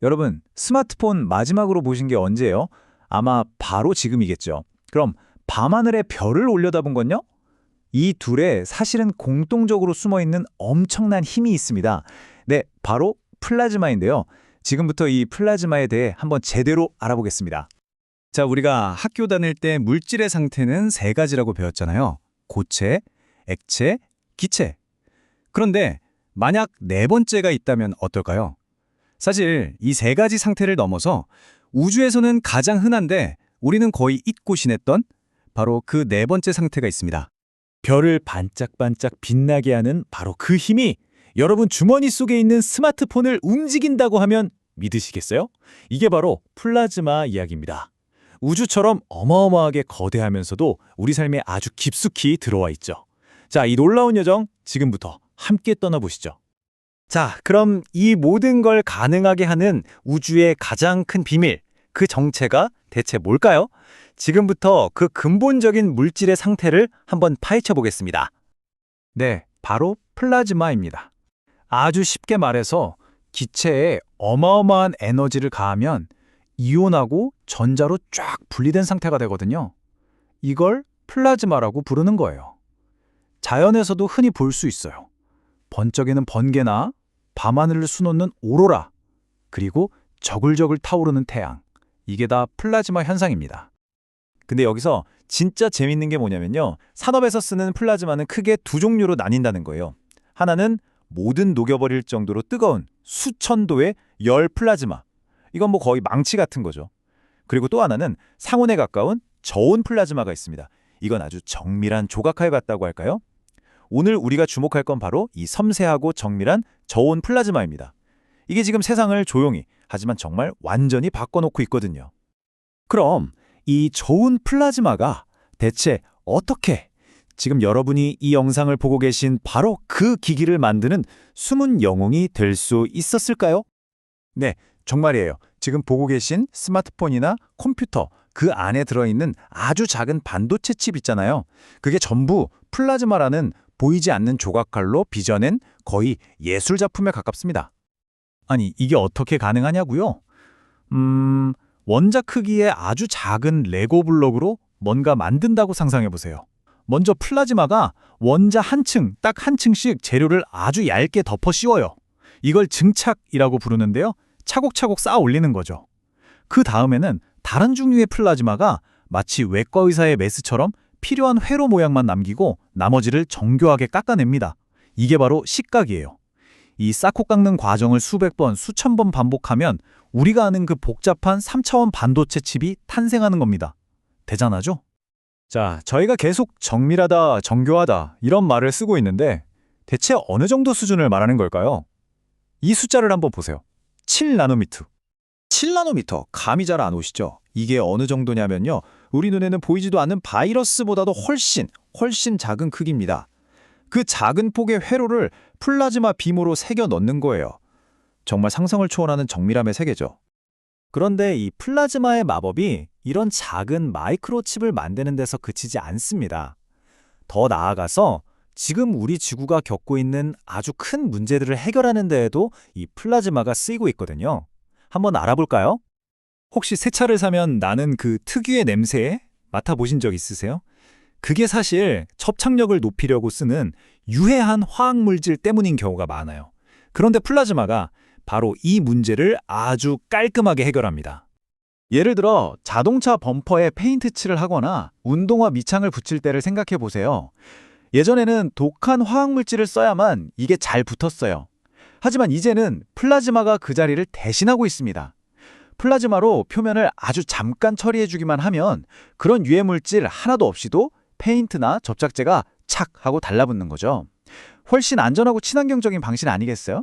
여러분, 스마트폰 마지막으로 보신 게 언제예요? 아마 바로 지금이겠죠. 그럼 밤하늘에 별을 올려다본 건요? 이 둘에 사실은 공통적으로 숨어 있는 엄청난 힘이 있습니다. 네, 바로 플라즈마인데요. 지금부터 이 플라즈마에 대해 한번 제대로 알아보겠습니다. 자, 우리가 학교 다닐 때 물질의 상태는 세 가지라고 배웠잖아요. 고체, 액체, 기체. 그런데 만약 네 번째가 있다면 어떨까요? 사실 이 세 가지 상태를 넘어서 우주에서는 가장 흔한데 우리는 거의 잊고 지냈던 바로 그 네 번째 상태가 있습니다. 별을 반짝반짝 빛나게 하는 바로 그 힘이 여러분 주머니 속에 있는 스마트폰을 움직인다고 하면 믿으시겠어요? 이게 바로 플라즈마 이야기입니다. 우주처럼 어마어마하게 거대하면서도 우리 삶에 아주 깊숙이 들어와 있죠. 자, 이 놀라운 여정 지금부터 함께 떠나보시죠. 자, 그럼 이 모든 걸 가능하게 하는 우주의 가장 큰 비밀, 그 정체가 대체 뭘까요? 지금부터 그 근본적인 물질의 상태를 한번 파헤쳐 보겠습니다. 네, 바로 플라즈마입니다. 아주 쉽게 말해서 기체에 어마어마한 에너지를 가하면 이온하고 전자로 쫙 분리된 상태가 되거든요. 이걸 플라즈마라고 부르는 거예요. 자연에서도 흔히 볼 수 있어요. 번쩍이는 번개나 밤하늘을 수놓는 오로라, 그리고 저글저글 타오르는 태양. 이게 다 플라즈마 현상입니다. 근데 여기서 진짜 재밌는 게 뭐냐면요. 산업에서 쓰는 플라즈마는 크게 두 종류로 나뉜다는 거예요. 하나는 모든 녹여버릴 정도로 뜨거운 수천 도의 열 플라즈마. 이건 뭐 거의 망치 같은 거죠. 그리고 또 하나는 상온에 가까운 저온 플라즈마가 있습니다. 이건 아주 정밀한 조각화에 같다고 할까요? 오늘 우리가 주목할 건 바로 이 섬세하고 정밀한 저온 플라즈마입니다. 이게 지금 세상을 조용히, 하지만 정말 완전히 바꿔놓고 있거든요. 그럼 이 저온 플라즈마가 대체 어떻게 지금 여러분이 이 영상을 보고 계신 바로 그 기기를 만드는 숨은 영웅이 될 수 있었을까요? 네, 정말이에요. 지금 보고 계신 스마트폰이나 컴퓨터, 그 안에 들어있는 아주 작은 반도체 칩 있잖아요. 그게 전부 플라즈마라는 보이지 않는 조각칼로 빚어낸 거의 예술 작품에 가깝습니다. 아니, 이게 어떻게 가능하냐고요? 원작 크기의 아주 작은 레고 블록으로 뭔가 만든다고 상상해 보세요. 먼저 플라즈마가 원자 한 층, 딱 한 층씩 재료를 아주 얇게 덮어 씌워요. 이걸 증착이라고 부르는데요. 차곡차곡 쌓아 올리는 거죠. 그 다음에는 다른 종류의 플라즈마가 마치 외과 의사의 메스처럼 필요한 회로 모양만 남기고 나머지를 정교하게 깎아냅니다. 이게 바로 식각이에요. 이 쌓고 깎는 과정을 수백 번, 수천 번 반복하면 우리가 아는 그 복잡한 3차원 반도체 칩이 탄생하는 겁니다. 대단하죠? 자, 저희가 계속 정밀하다, 정교하다 이런 말을 쓰고 있는데 대체 어느 정도 수준을 말하는 걸까요? 이 숫자를 한번 보세요. 7나노미터. 7나노미터, 감이 잘 안 오시죠? 이게 어느 정도냐면요. 우리 눈에는 보이지도 않는 바이러스보다도 훨씬 작은 크기입니다. 그 작은 폭의 회로를 플라즈마 빔으로 새겨 넣는 거예요. 정말 상상을 초월하는 정밀함의 세계죠. 그런데 이 플라즈마의 마법이 이런 작은 마이크로칩을 만드는 데서 그치지 않습니다. 더 나아가서 지금 우리 지구가 겪고 있는 아주 큰 문제들을 해결하는 데에도 이 플라즈마가 쓰이고 있거든요. 한번 알아볼까요? 혹시 새 차를 사면 나는 그 특유의 냄새에 맡아보신 적 있으세요? 그게 사실 접착력을 높이려고 쓰는 유해한 화학물질 때문인 경우가 많아요. 그런데 플라즈마가 바로 이 문제를 아주 깔끔하게 해결합니다. 예를 들어 자동차 범퍼에 페인트 칠을 하거나 운동화 밑창을 붙일 때를 생각해 보세요. 예전에는 독한 화학물질을 써야만 이게 잘 붙었어요. 하지만 이제는 플라즈마가 그 자리를 대신하고 있습니다. 플라즈마로 표면을 아주 잠깐 처리해주기만 하면 그런 유해물질 하나도 없이도 페인트나 접착제가 착 하고 달라붙는 거죠. 훨씬 안전하고 친환경적인 방식 아니겠어요?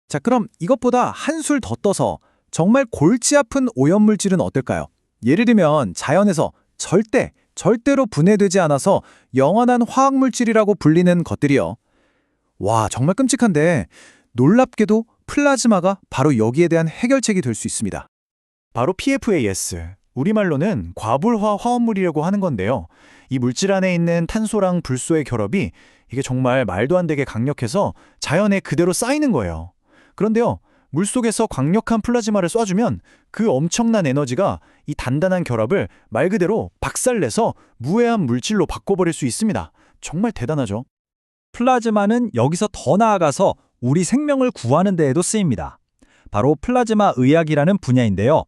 자, 그럼 이것보다 한술 더 떠서 정말 골치 아픈 오염물질은 어떨까요? 예를 들면 자연에서 절대로 분해되지 않아서 영원한 화학물질이라고 불리는 것들이요. 와, 정말 끔찍한데 놀랍게도 플라즈마가 바로 여기에 대한 해결책이 될 수 있습니다. 바로 PFAS, 우리말로는 과불화 화합물이라고 하는 건데요. 이 물질 안에 있는 탄소랑 불소의 결합이 이게 정말 말도 안 되게 강력해서 자연에 그대로 쌓이는 거예요. 그런데요, 물속에서 강력한 플라즈마를 쏴주면 그 엄청난 에너지가 이 단단한 결합을 말 그대로 박살내서 무해한 물질로 바꿔버릴 수 있습니다. 정말 대단하죠. 플라즈마는 여기서 더 나아가서 우리 생명을 구하는 데에도 쓰입니다. 바로 플라즈마 의학이라는 분야인데요.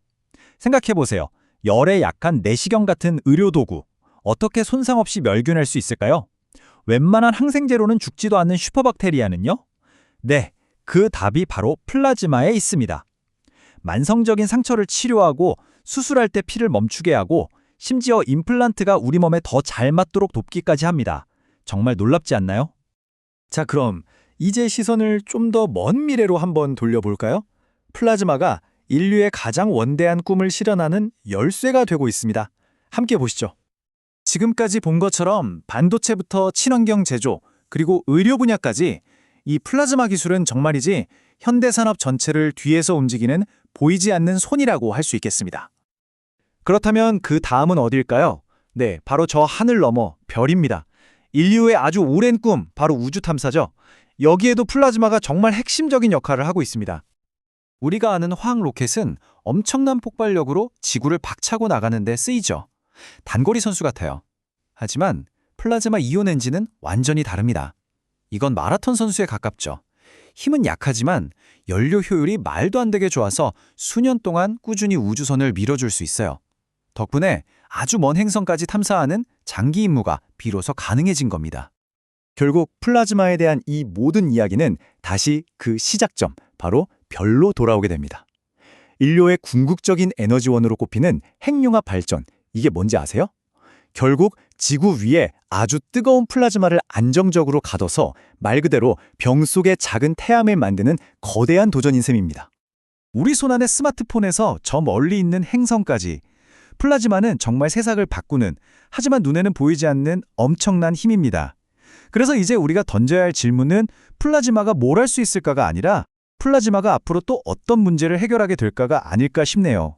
생각해보세요. 열에 약한 내시경 같은 의료도구, 어떻게 손상 없이 멸균할 수 있을까요? 웬만한 항생제로는 죽지도 않는 슈퍼박테리아는요? 네, 그 답이 바로 플라즈마에 있습니다. 만성적인 상처를 치료하고 수술할 때 피를 멈추게 하고 심지어 임플란트가 우리 몸에 더 잘 맞도록 돕기까지 합니다. 정말 놀랍지 않나요? 자, 그럼 이제 시선을 좀 더 먼 미래로 한번 돌려볼까요? 플라즈마가 인류의 가장 원대한 꿈을 실현하는 열쇠가 되고 있습니다. 함께 보시죠. 지금까지 본 것처럼 반도체부터 친환경 제조, 그리고 의료 분야까지 이 플라즈마 기술은 정말이지 현대산업 전체를 뒤에서 움직이는 보이지 않는 손이라고 할 수 있겠습니다. 그렇다면 그 다음은 어딜까요? 네, 바로 저 하늘 너머 별입니다. 인류의 아주 오랜 꿈, 바로 우주 탐사죠. 여기에도 플라즈마가 정말 핵심적인 역할을 하고 있습니다. 우리가 아는 화학 로켓은 엄청난 폭발력으로 지구를 박차고 나가는 데 쓰이죠. 단거리 선수 같아요. 하지만 플라즈마 이온 엔진은 완전히 다릅니다. 이건 마라톤 선수에 가깝죠. 힘은 약하지만 연료 효율이 말도 안 되게 좋아서 수년 동안 꾸준히 우주선을 밀어줄 수 있어요. 덕분에 아주 먼 행성까지 탐사하는 장기 임무가 비로소 가능해진 겁니다. 결국 플라즈마에 대한 이 모든 이야기는 다시 그 시작점, 바로 별로 돌아오게 됩니다. 인류의 궁극적인 에너지원으로 꼽히는 핵융합 발전, 이게 뭔지 아세요? 결국 지구 위에 아주 뜨거운 플라즈마를 안정적으로 가둬서 말 그대로 병 속의 작은 태양을 만드는 거대한 도전인 셈입니다. 우리 손안의 스마트폰에서 저 멀리 있는 행성까지 플라즈마는 정말 세상을 바꾸는, 하지만 눈에는 보이지 않는 엄청난 힘입니다. 그래서 이제 우리가 던져야 할 질문은 플라즈마가 뭘 할 수 있을까가 아니라 플라즈마가 앞으로 또 어떤 문제를 해결하게 될까가 아닐까 싶네요.